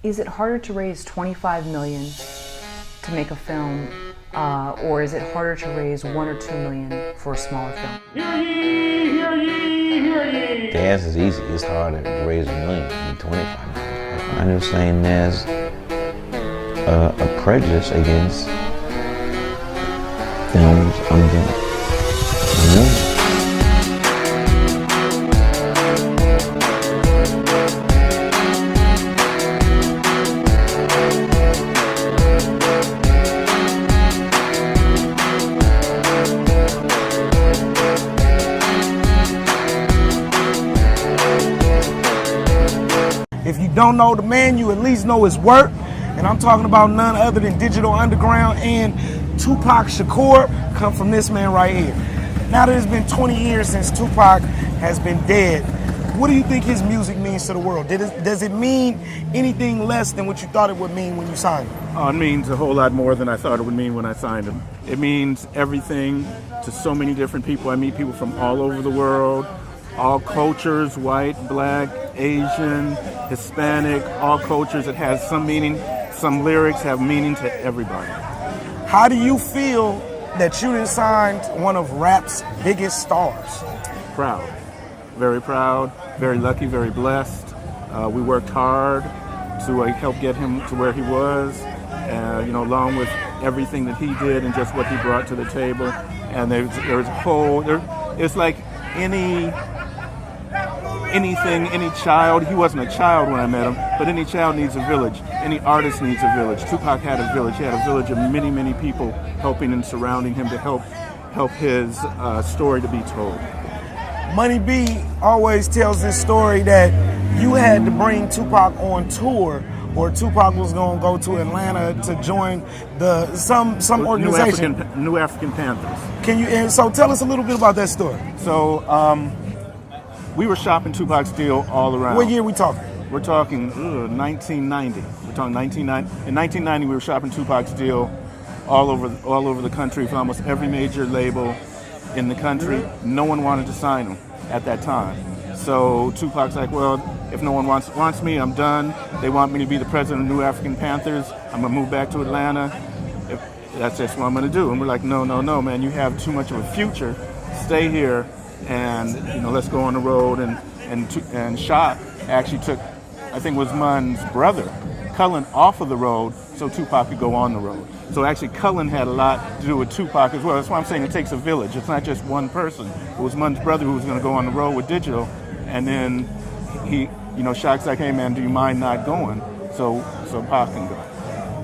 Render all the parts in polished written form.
Is it harder to raise $25 million to make a film, or is it harder to raise $1 or $2 million for a smaller film? Hear ye, hear ye, hear ye. The answer is easy. It's harder to raise $1 million than $25 million. I understand there's a prejudice against films under $1 million. If you don't know the man, you at least know his work. And I'm talking about none other than Digital Underground and Tupac Shakur come from this man right here. Now that it's been 20 years since Tupac has been dead, what do you think his music means to the world? Does it mean anything less than what you thought it would mean when you signed him? Oh, it means a whole lot more than I thought it would mean when I signed him. It means everything to so many different people. I meet people from all over the world, all cultures, white, black, Asian, Hispanic, all cultures. It has some meaning. Some lyrics have meaning to everybody. How do you feel that you done signed one of rap's biggest stars? Proud. Very proud, very lucky, very blessed. We worked hard to help get him to where he was, along with everything that he did and just what he brought to the table. And there's a whole, it's like anything, any child. He wasn't a child when I met him, but any child needs a village. Any artist needs a village. Tupac had a village. He had a village of many, many people helping and surrounding him to help his story to be told. Money B always tells this story that you had to bring Tupac on tour, or Tupac was going to go to Atlanta to join some organization. New African Panthers. And so tell us a little bit about that story. So we were shopping Tupac's deal all around. What year we talking? We're talking 1990. We're talking 1990. In 1990, we were shopping Tupac's deal all over the country for almost every major label in the country. No one wanted to sign him at that time. So Tupac's like, well, if no one wants me, I'm done. They want me to be the president of New African Panthers. I'm gonna move back to Atlanta. That's just what I'm gonna do. And we're like, no, man, you have too much of a future. Stay here, and let's go on the road. And Shot actually took, I think it was Mun's brother, Cullen, off of the road so Tupac could go on the road. So actually Cullen had a lot to do with Tupac as well. That's why I'm saying it takes a village. It's not just one person. It was Mun's brother who was going to go on the road with Digital, and then he, Shot's like, hey man, do you mind not going? So Pac can go.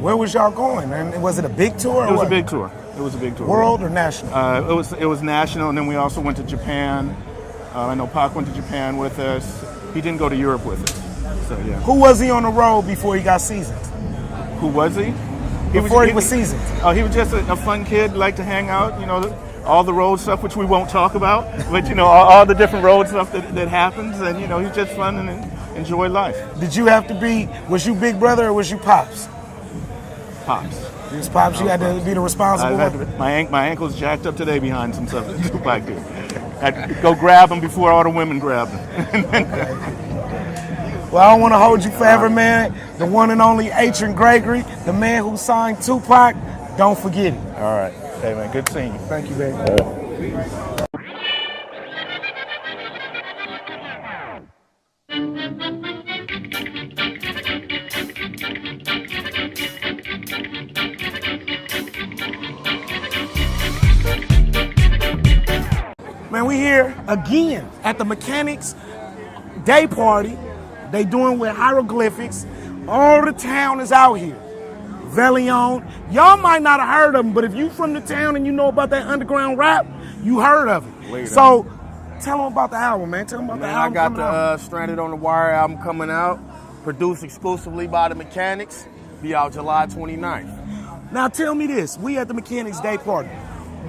Where was y'all going? And was it a big tour? It was a big tour. It was a big tour. World or national? It was national, and then we also went to Japan. I know Pac went to Japan with us. He didn't go to Europe with us. So yeah. Who was he on the road before he got seasoned? Who was he? He was seasoned. Oh, he was just a fun kid, liked to hang out, all the road stuff, which we won't talk about, but all the different road stuff that happens, and he's just fun and enjoy life. Did you have to was you big brother or was you Pops? Pops. You was Pops, you had to be the responsible one? My ankle's jacked up today behind some stuff that Tupac did. I had to go grab him before all the women grabbed him. Well, I don't want to hold you forever, man. The one and only Atron Gregory, the man who signed Tupac. Don't forget it. All right. Hey, man, good seeing you. Thank you, baby. Man, we here again at the Mechanics Day Party. They doing with hieroglyphics. All the town is out here. Velion. Y'all might not have heard of him, but if you from the town and you know about that underground rap, you heard of it. So tell them about the album, man. Tell them about the album. I got the Stranded on the Wire album coming out, produced exclusively by the Mechanics. Be out July 29th. Now tell me this. We at the Mechanics Day Party.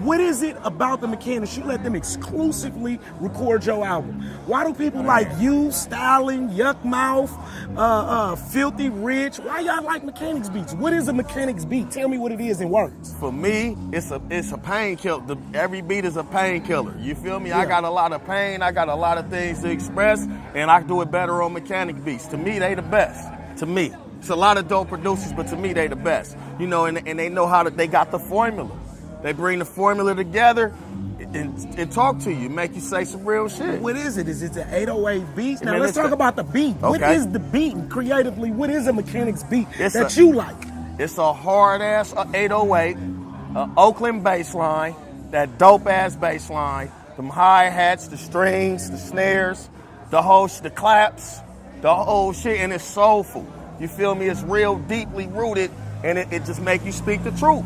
What is it about the Mechanics? You let them exclusively record your album. Why do people like you, Styling, Yuck Mouth, Filthy Rich? Why y'all like Mechanics beats? What is a Mechanics beat? Tell me what it is in words. For me, it's a painkiller. Every beat is a painkiller. You feel me? Yeah. I got a lot of pain. I got a lot of things to express, and I do it better on Mechanic beats. To me, they the best. To me. It's a lot of dope producers, but to me, they the best. You know, and they know they got the formula. They bring the formula together and talk to you, make you say some real shit. What is it? Is it the 808 beat? Now, Man, let's talk about the beat. Okay. What is the beat? And creatively, what is a Mechanics beat that you like? It's a hard-ass 808, Oakland bass line, that dope-ass bass line, them hi-hats, the strings, the snares, the claps, the whole shit, and it's soulful. You feel me? It's real deeply rooted, and it just make you speak the truth.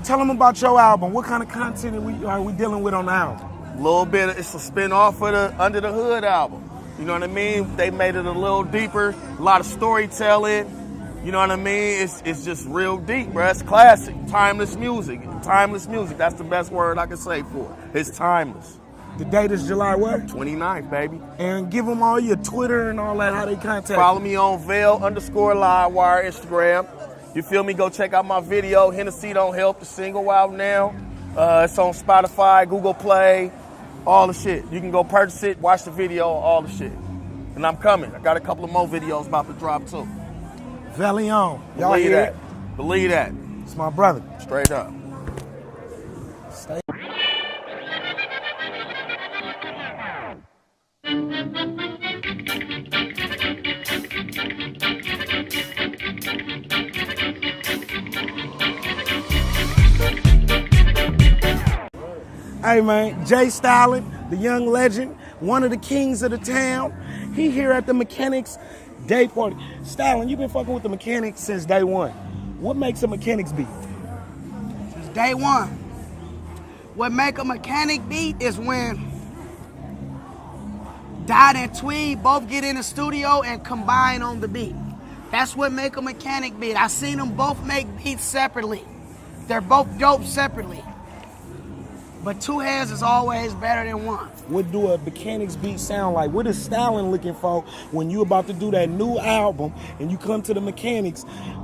Tell them about your album. What kind of content are we dealing with on the album? A little bit, it's a spin-off of the Under the Hood album. You know what I mean? They made it a little deeper, a lot of storytelling. You know what I mean? It's just real deep, bro. It's classic, timeless music. Timeless music, that's the best word I can say for it. It's timeless. The date is July what? 29th, baby. And give them all your Twitter and all that, how they contact Follow you. me on Veil_Livewire Instagram. You feel me? Go check out my video, Hennessy Don't Help, the single out now. It's on Spotify, Google Play, all the shit. You can go purchase it, watch the video, all the shit. And I'm coming. I got a couple of more videos about to drop too. Velion. Y'all Believe hear that. it? Believe that. It's my brother. Straight up. Stay. Hey man, Jay Stylin, the young legend, one of the kings of the town. He here at the Mechanics Day Party. Stylin, you've been fucking with the Mechanics since day one. What makes a Mechanics beat? Since day one. What make a mechanic beat is when Dot and Tweed both get in the studio and combine on the beat. That's what make a mechanic beat. I seen them both make beats separately. They're both dope separately. But two heads is always better than one. What do a Mechanics beat sound like? What is Stylin looking for when you about to do that new album and you come to the Mechanics?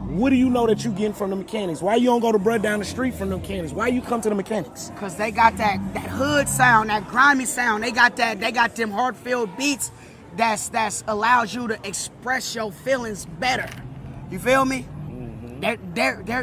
What do you know that you getting from the Mechanics? Why you don't go to Brud down the street from the Mechanics? Why you come to the Mechanics? Cause they got that hood sound, that grimy sound. They got them heart-filled beats that's allows you to express your feelings better. You feel me? Mm-hmm.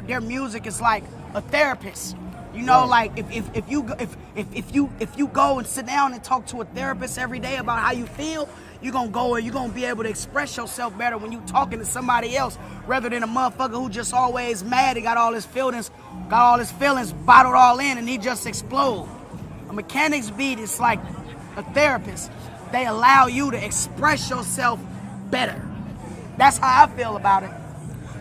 Their music is like a therapist. You know, like if you go and sit down and talk to a therapist every day about how you feel, you're gonna go and you're gonna be able to express yourself better when you talking to somebody else rather than a motherfucker who just always mad and got all his feelings bottled all in and he just explode. A Mechanics beat is like a therapist. They allow you to express yourself better. That's how I feel about it.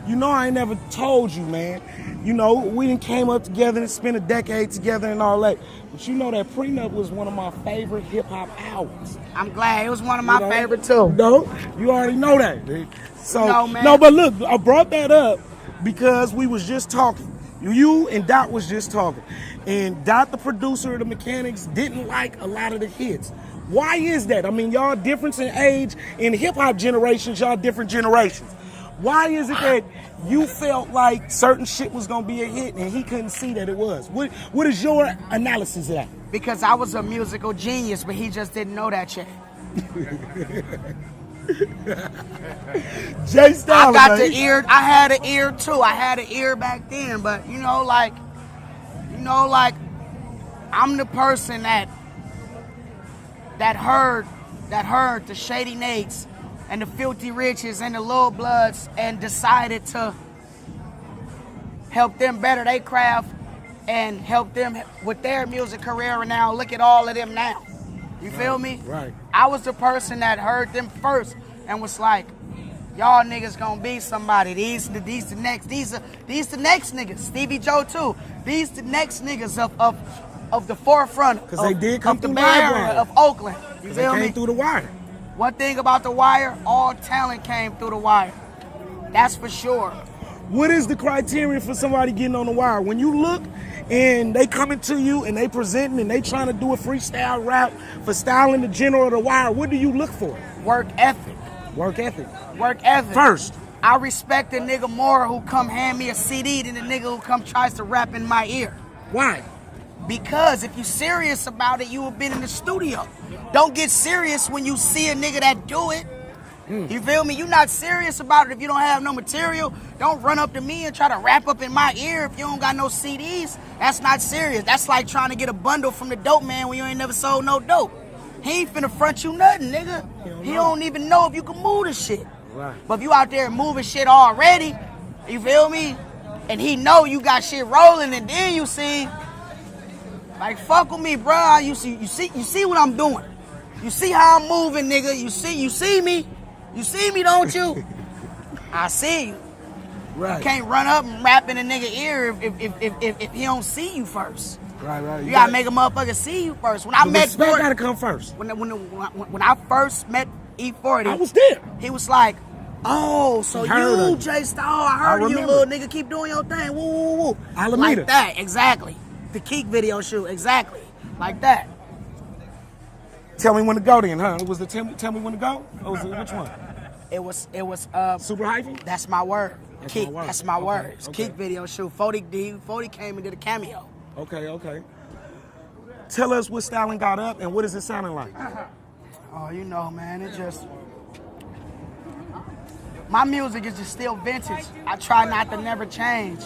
You know, I ain't never told you, man. You know, we done came up together and spent a decade together and all that. But you know that Prenup was one of my favorite hip-hop albums. I'm glad. It was one of my favorite too. No, you already know that. Dude. So, No, man. no, but look, I brought that up because we was just talking. You and Dot was just talking. And Dot, the producer of the Mechanics, didn't like a lot of the hits. Why is that? I mean, y'all difference in age, in hip-hop generations, y'all different generations. Why is it that you felt like certain shit was gonna be a hit and he couldn't see that it was? What is your analysis of that? Because I was a musical genius, but he just didn't know that yet. Jay Stylin, I got man. the ear. I had an ear too. I had an ear back then, but I'm the person that heard the Shady Nates and the Filthy Riches and the Lil Bloods and decided to help them better their craft and help them with their music career. And now look at all of them now. You feel me? Right. I was the person that heard them first and was like, y'all niggas gonna be somebody. These the next niggas. Stevie Joe too. These the next niggas of the forefront. Because they did come of the through Bay Live Area Wire. of Oakland. You They feel came me? through the wire. One thing about the Wire, all talent came through the Wire. That's for sure. What is the criteria for somebody getting on the wire? When you look and they coming to you and they presenting and they trying to do a freestyle rap for Styling the General of the Wire, what do you look for? Work ethic. Work ethic. Work ethic. First. I respect a nigga more who come hand me a CD than a nigga who come tries to rap in my ear. Why? Because if you serious about it, you have been in the studio. Don't get serious when you see a nigga that do it. You feel me? You not serious about it if you don't have no material. Don't run up to me and try to rap up in my ear if you don't got no CDs. That's not serious. That's like trying to get a bundle from the dope man when you ain't never sold no dope. He ain't finna front you nothing, nigga. He don't even know if you can move the shit. Right. But if you out there moving shit already, you feel me? And he know you got shit rolling, and then you see, like, fuck with me, bro. You see what I'm doing. You see how I'm moving, nigga. You see me. You see me, don't you? I see you. Right. You can't run up and rap in a nigga ear if he don't see you first. Right. You gotta make a motherfucker see you first. When I met respect Ford, gotta come first. when I first met E40, I was there. he was like, "Oh, so Heard you, of Jay Star? I heard of you, remember. little nigga. Keep doing your thing. Woo, woo, woo." Alameda. Like that, exactly. The Keek video shoot, exactly, like that. Tell me when to go then, huh? Was the tell me when to go? Or was it which one? It was Super hyphy? That's my word. That's Keek, my word. that's my Okay, word. It's okay. Keek video shoot. 40 came and did a cameo. Okay. Tell us what styling got up and what is it sounding like? Oh, you know, man, it just... My music is just still vintage. I try not to never change.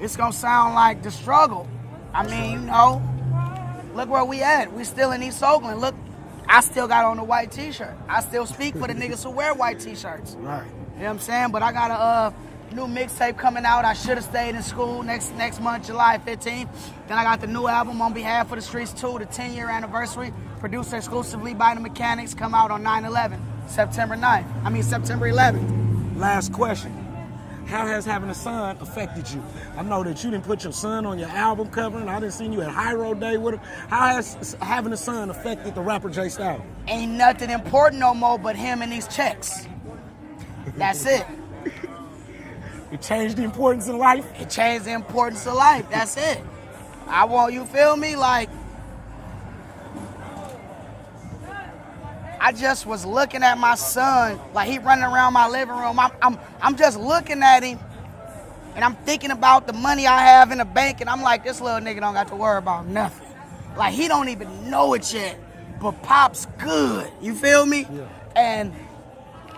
It's gonna sound like the struggle. I mean, you know, look where we at. We still in East Oakland. Look, I still got on a white t-shirt. I still speak for the niggas who wear white t-shirts. Right. You know what I'm saying? But I got a new mixtape coming out. I should have stayed in school next month, July 15th. Then I got the new album, On Behalf of the Streets 2, the 10-year anniversary, produced exclusively by the Mechanics, come out on 9/11, September 11th. Last question. How has having a son affected you? I know that you didn't put your son on your album cover, and I didn't see you at Hyro Day with him. How has having a son affected the rapper Jay Styles? Ain't nothing important no more but him and these checks. That's it. It changed the importance in life? It changed the importance of life. That's it. I want, you feel me? Like, I just was looking at my son, like he running around my living room. I'm just looking at him, and I'm thinking about the money I have in the bank, and I'm like, this little nigga don't got to worry about nothing. Like, he don't even know it yet, but Pop's good. You feel me? Yeah. And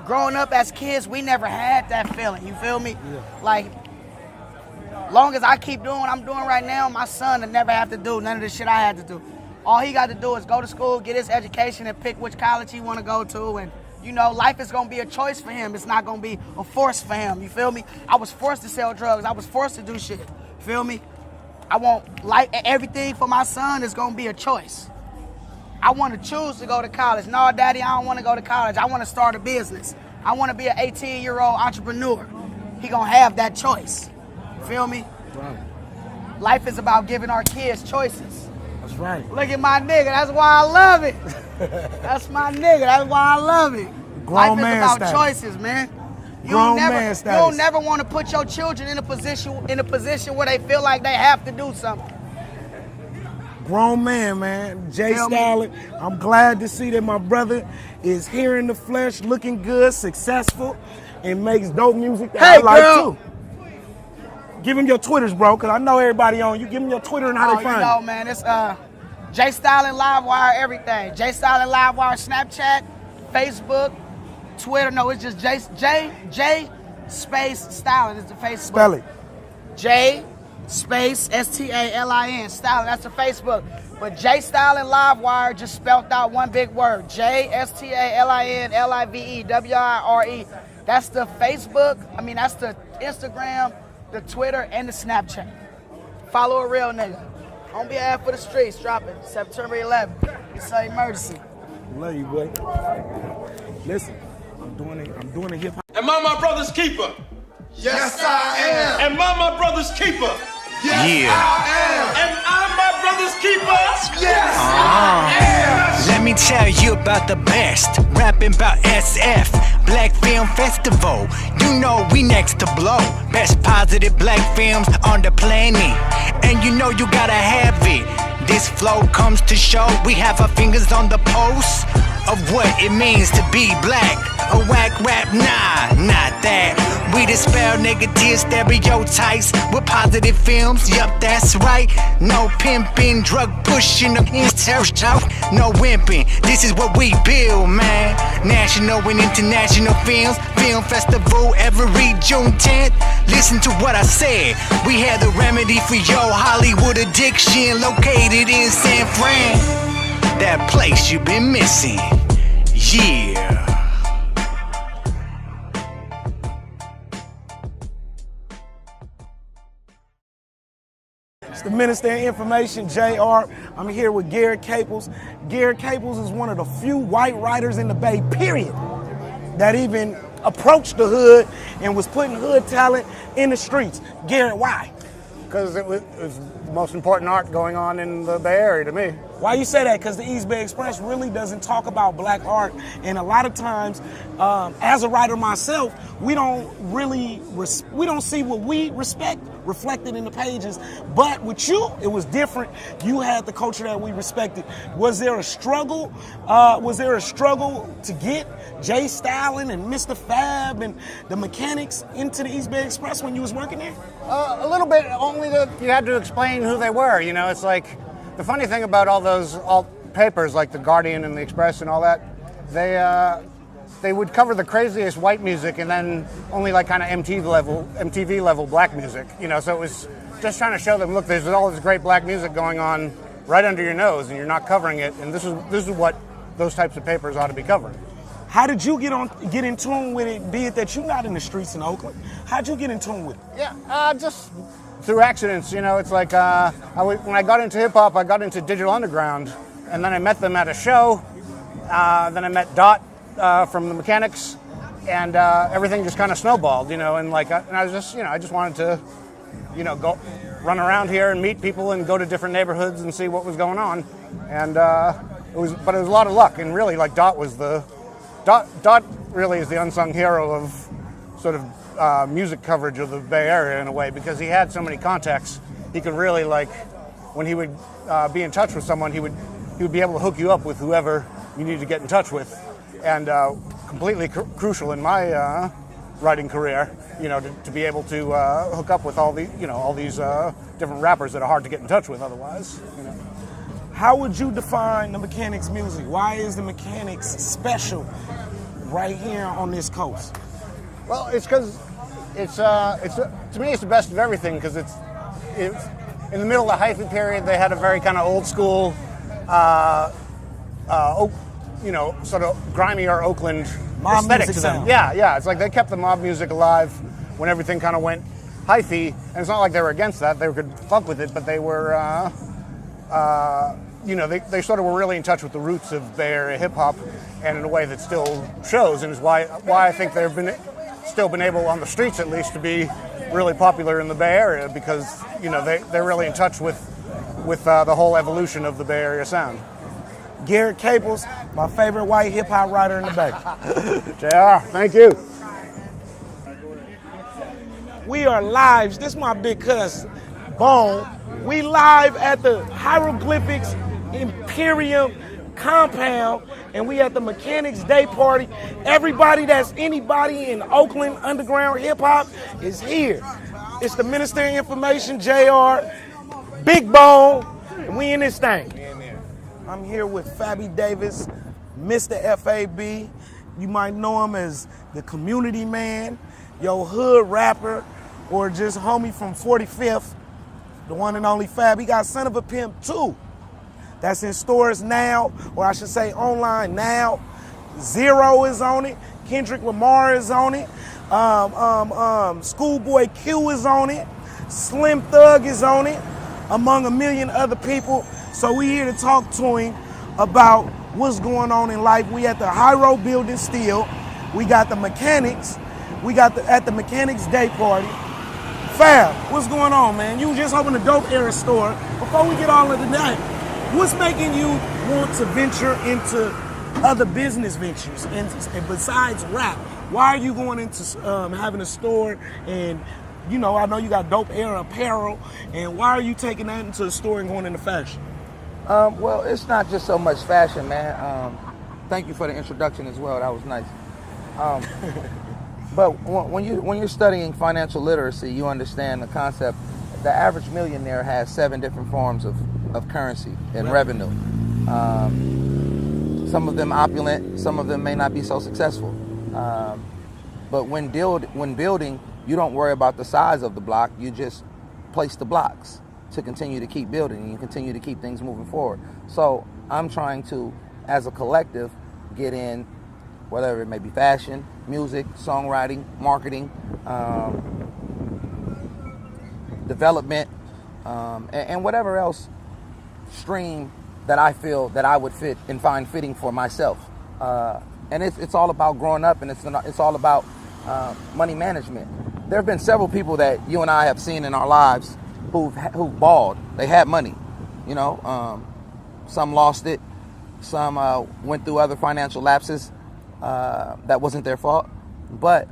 growing up as kids, we never had that feeling. You feel me? Yeah. Like, long as I keep doing what I'm doing right now, my son will never have to do none of the shit I had to do. All he got to do is go to school, get his education, and pick which college he want to go to. And, you know, life is going to be a choice for him. It's not going to be a force for him. You feel me? I was forced to sell drugs. I was forced to do shit. Feel me? I want everything for my son is going to be a choice. I want to choose to go to college. No, Daddy, I don't want to go to college. I want to start a business. I want to be an 18-year-old entrepreneur. He going to have that choice. Feel me? Right. Life is about giving our kids choices. That's right. Look at my nigga. That's why I love it. That's my nigga. That's why I love it. Grown Life is man about status. choices, man. Grown man You status. don't never want to put your children in a position where they feel like they have to do something. Grown man. Jay Feel me? Styling. I'm glad to see that my brother is here in the flesh, looking good, successful, and makes dope music that I like girl. too. Give him your Twitters, bro, because I know everybody on you. Give him your Twitter and how they find you know, you. man, it's Jay Styling Livewire, everything. Jay Styling Livewire, Snapchat, Facebook, Twitter. No, it's just J space Styling is the Facebook. Spell it. J space STALIN, Styling, that's the Facebook. But Jay Styling Livewire just spelled out one big word. JSTALIN LIVEWIRE. That's the Facebook, that's the Instagram, the Twitter, and the Snapchat. Follow a real nigga. On Behalf of the Streets, dropping September 11th. It's an emergency. Love you, boy. Listen, I'm doing a hip hop. Am I my brother's keeper? Yes, I am. Am I my brother's keeper? Yes, I Am I my brother's keeper? am. Yes, I am. Let me tell you about the best. Rapping about SF, Black Film Festival. You know we next to blow. Best positive black films on the planet. And you know you gotta have it. This flow comes to show we have our fingers on the pulse of what it means to be black. A whack rap, nah, not that. We dispel negative stereotypes with positive films. Yup, that's right. No pimping, drug pushing, no wimping. This is what we build, man. National and international films, film festival every June 10th. Listen to what I said. We had the remedy for your Hollywood addiction, located in San Fran. That place you've been missing. Yeah. It's the Minister of Information, JR. I'm here with Garrett Caples. Garrett Caples is one of the few white writers in the Bay, period, that even approached the hood and was putting hood talent in the streets. Garrett, why? Because it was the most important art going on in the Bay Area to me. Why you say that? Because the East Bay Express really doesn't talk about black art, and a lot of times, as a writer myself, we don't see what we respect reflected in the pages. But with you, it was different. You had the culture that we respected. Was there a struggle? To get Jay Stalin and Mr. Fab and the Mechanics into the East Bay Express when you was working there? A little bit, only that you had to explain who they were. You know, it's like the funny thing about all those papers like the Guardian and the Express and all that, they would cover the craziest white music and then only like kind of MTV level black music. You know, so it was just trying to show them, look, there's all this great black music going on right under your nose, and you're not covering it. And this is what those types of papers ought to be covering. How did you get in tune with it, be it that you're not in the streets in Oakland? How'd you get in tune with it? Yeah, just through accidents. You know, it's like when I got into hip-hop, I got into Digital Underground, and then I met them at a show. Then I met Dot from the Mechanics, and everything just kind of snowballed, you know, and I was just, I just wanted to, go run around here and meet people and go to different neighborhoods and see what was going on. And it was a lot of luck, and really, like, Dot really is the unsung hero of sort of music coverage of the Bay Area in a way, because he had so many contacts. He could really, like, when he would be in touch with someone, he would be able to hook you up with whoever you needed to get in touch with. And completely crucial in my writing career, to be able to hook up with all these different rappers that are hard to get in touch with otherwise. How would you define the Mechanics' music? Why is the Mechanics special right here on this coast? Well, it's because to me it's the best of everything, because it's in the middle of the hyphy period. They had a very kind of old school, sort of grimier Oakland mob aesthetic music to them. sound. Yeah. It's like they kept the mob music alive when everything kind of went hyphy, and it's not like they were against that. They could fuck with it, but they were, they sort of were really in touch with the roots of Bay Area hip hop, and in a way that still shows, and is why I think they've still been able, on the streets at least, to be really popular in the Bay Area, because they're really in touch with the whole evolution of the Bay Area sound. Garrett Caples, my favorite white hip-hop writer in the Bay. JR, thank you. We are live. This is my big cuss, Bone. We live at the Hieroglyphics Imperium compound, and we at the Mechanics Day Party. Everybody that's anybody in Oakland underground hip-hop is here. It's the Minister of Information, JR, Big Bone, and we in this thing. I'm here with Fabby Davis, Mr. FAB. You might know him as the community man, your hood rapper, or just homie from 45th, the one and only Fab. He got Son of a Pimp 2. That's in stores now, or I should say online now. Zero is on it. Kendrick Lamar is on it. Schoolboy Q is on it. Slim Thug is on it, among a million other people. So we here to talk to him about what's going on in life. We at the Hyro building still. We got the Mechanics. We got at the Mechanics Day Party. Fab, what's going on, man? You just opened a Dope Era store. Before we get all into that, what's making you want to venture into other business ventures and besides rap? Why are you going into having a store? And I know you got Dope Era apparel. And why are you taking that into the store and going into fashion? Well, it's not just so much fashion, man. Thank you for the introduction as well. That was nice. But when you're studying financial literacy, you understand the concept. The average millionaire has 7 different forms of currency and revenue. Some of them opulent, some of them may not be so successful. But when building, you don't worry about the size of the block. You just place the blocks to continue to keep building, and you continue to keep things moving forward. So I'm trying to, as a collective, get in, whatever it may be, fashion, music, songwriting, marketing, development, and whatever else stream that I feel that I would fit and find fitting for myself. And it's all about growing up, and it's all about money management. There have been several people that you and I have seen in our lives who balled. They had money, you know. Some lost it. Some went through other financial lapses that wasn't their fault. But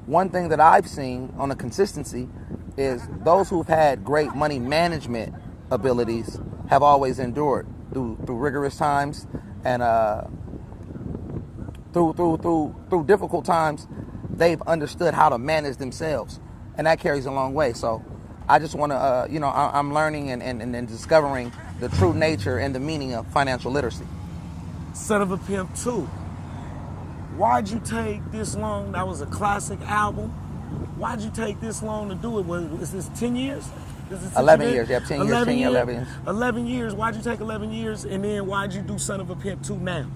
one thing that I've seen on a consistency is those who've had great money management abilities have always endured through rigorous times and through difficult times. They've understood how to manage themselves, and that carries a long way. So I just want to, I'm learning and discovering the true nature and the meaning of financial literacy. Son of a Pimp 2. Why'd you take this long? That was a classic album. Why'd you take this long to do it? Was this 10 years? 11 years, yeah, 10 years, 10 years, 11 years. 11 years. Why'd you take 11 years, and then why'd you do Son of a Pimp 2 now?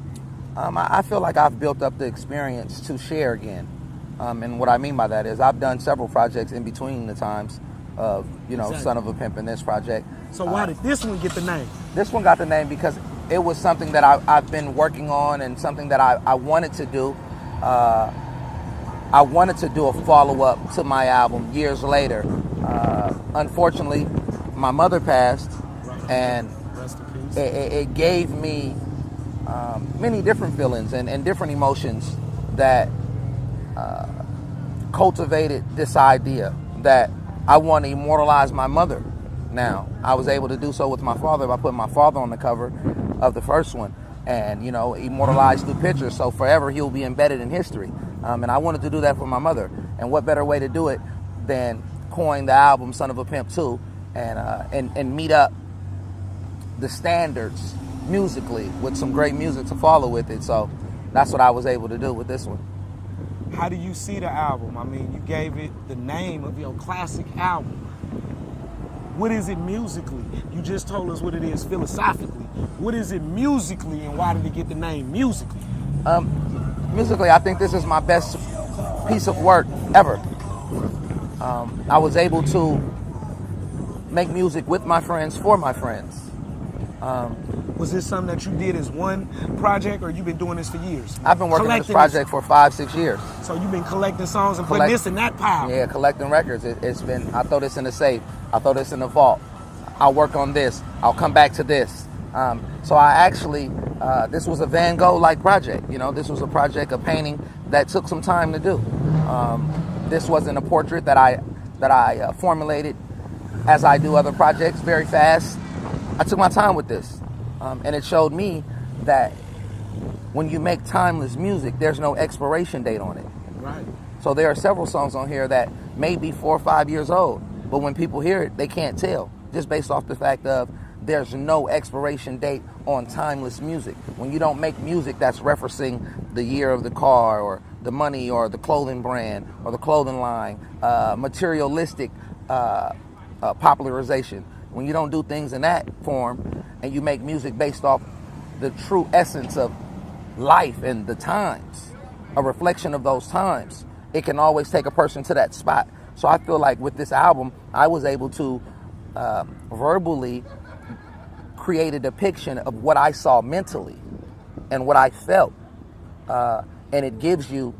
I feel like I've built up the experience to share again. And what I mean by that is I've done several projects in between the times of, exactly. Son of a Pimp and this project. So why did this one get the name? This one got the name because it was something that I've been working on and something that I wanted to do. I wanted to do a follow-up to my album years later. Unfortunately, my mother passed, and it gave me many different feelings and different emotions that cultivated this idea that I want to immortalize my mother. Now, I was able to do so with my father by putting my father on the cover of the first one and, immortalized through pictures. So forever he'll be embedded in history. And I wanted to do that for my mother. And what better way to do it than coin the album Son of a Pimp 2 and meet up the standards musically with some great music to follow with it. So that's what I was able to do with this one. How do you see the album? I mean, you gave it the name of your classic album. What is it musically? You just told us what it is philosophically. What is it musically, and why did it get the name musically? Musically, I think this is my best piece of work ever. I was able to make music with my friends, for my friends. Was this something that you did as one project, or you've been doing this for years? I've been working on this project for 5-6 years. So you've been collecting songs and putting this in that pile? Yeah, collecting records. It's been, I throw this in the safe. I throw this in the vault. I'll work on this. I'll come back to this. So I actually, this was a Van Gogh-like project. This was a project, a painting that took some time to do. This wasn't a portrait that I formulated as I do other projects very fast. I took my time with this. And it showed me that when you make timeless music, there's no expiration date on it. Right. So there are several songs on here that may be 4 or 5 years old, but when people hear it, they can't tell, just based off the fact of there's no expiration date on timeless music. When you don't make music that's referencing the year of the car or the money or the clothing brand or the clothing line, materialistic popularization. When you don't do things in that form and you make music based off the true essence of life and the times, a reflection of those times, it can always take a person to that spot. So I feel like with this album, I was able to verbally create a depiction of what I saw mentally and what I felt. And it gives you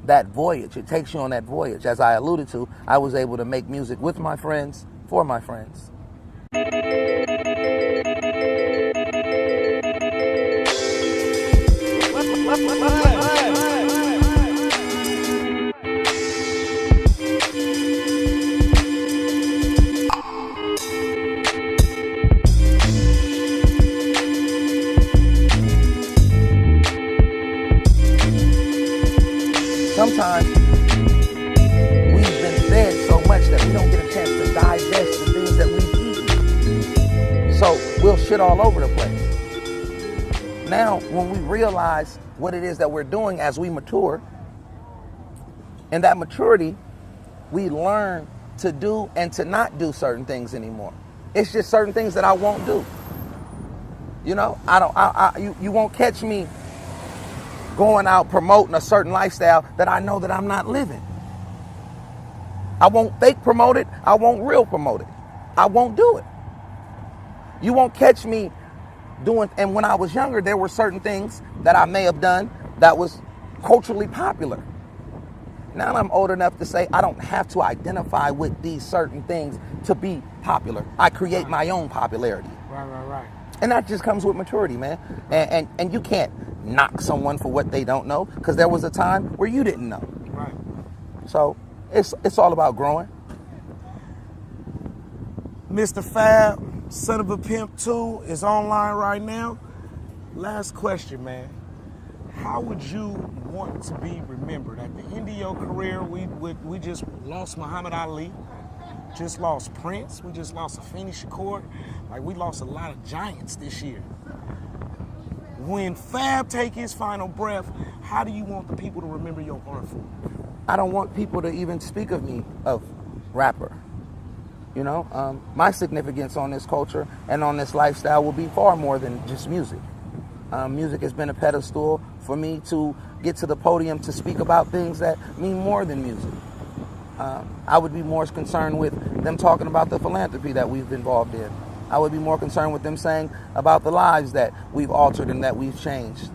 that voyage. It takes you on that voyage. As I alluded to, I was able to make music with my friends, for my friends. Sometimes much that we don't get a chance to digest the things that we've eaten. So we'll shit all over the place. Now, when we realize what it is that we're doing as we mature, in that maturity, we learn to do and to not do certain things anymore. It's just certain things that I won't do. You know, you won't catch me going out promoting a certain lifestyle that I know that I'm not living. I won't fake promote it. I won't real promote it. I won't do it. You won't catch me doing, and when I was younger, there were certain things that I may have done that was culturally popular. Now I'm old enough to say I don't have to identify with these certain things to be popular. I create my own popularity. Right. And that just comes with maturity, man. And you can't knock someone for what they don't know, because there was a time where you didn't know. Right. So it's all about growing. Mr. Fab, Son of a Pimp 2, is online right now. Last question, man. How would you want to be remembered? At the end of your career, we just lost Muhammad Ali, just lost Prince, we just lost Afeni Shakur. Like, we lost a lot of giants this year. When Fab take his final breath, how do you want the people to remember your art form? I don't want people to even speak of me of rapper. You know, my significance on this culture and on this lifestyle will be far more than just music. Music has been a pedestal for me to get to the podium to speak about things that mean more than music. I would be more concerned with them talking about the philanthropy that we've been involved in. I would be more concerned with them saying about the lives that we've altered and that we've changed,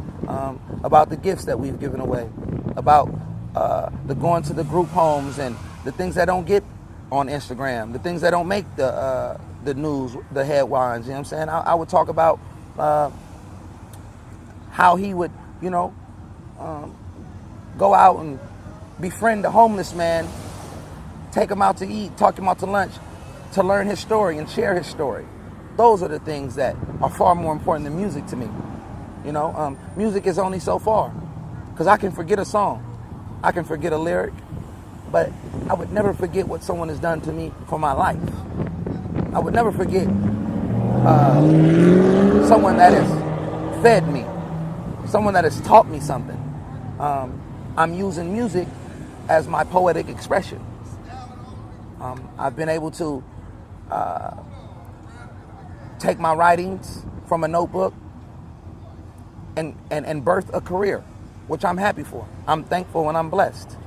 about the gifts that we've given away, about the going to the group homes and the things that don't get on Instagram, the things that don't make the news, the headlines. You know what I'm saying? I would talk about how he would, you know, go out and befriend a homeless man, take him out to eat, talk him out to lunch, to learn his story and share his story. Those are the things that are far more important than music to me. You know, music is only so far, because I can forget a song, I can forget a lyric, but I would never forget what someone has done to me for my life. I would never forget someone that has fed me, someone that has taught me something. I'm using music as my poetic expression. I've been able to take my writings from a notebook and birth a career, which I'm happy for. I'm thankful and I'm blessed.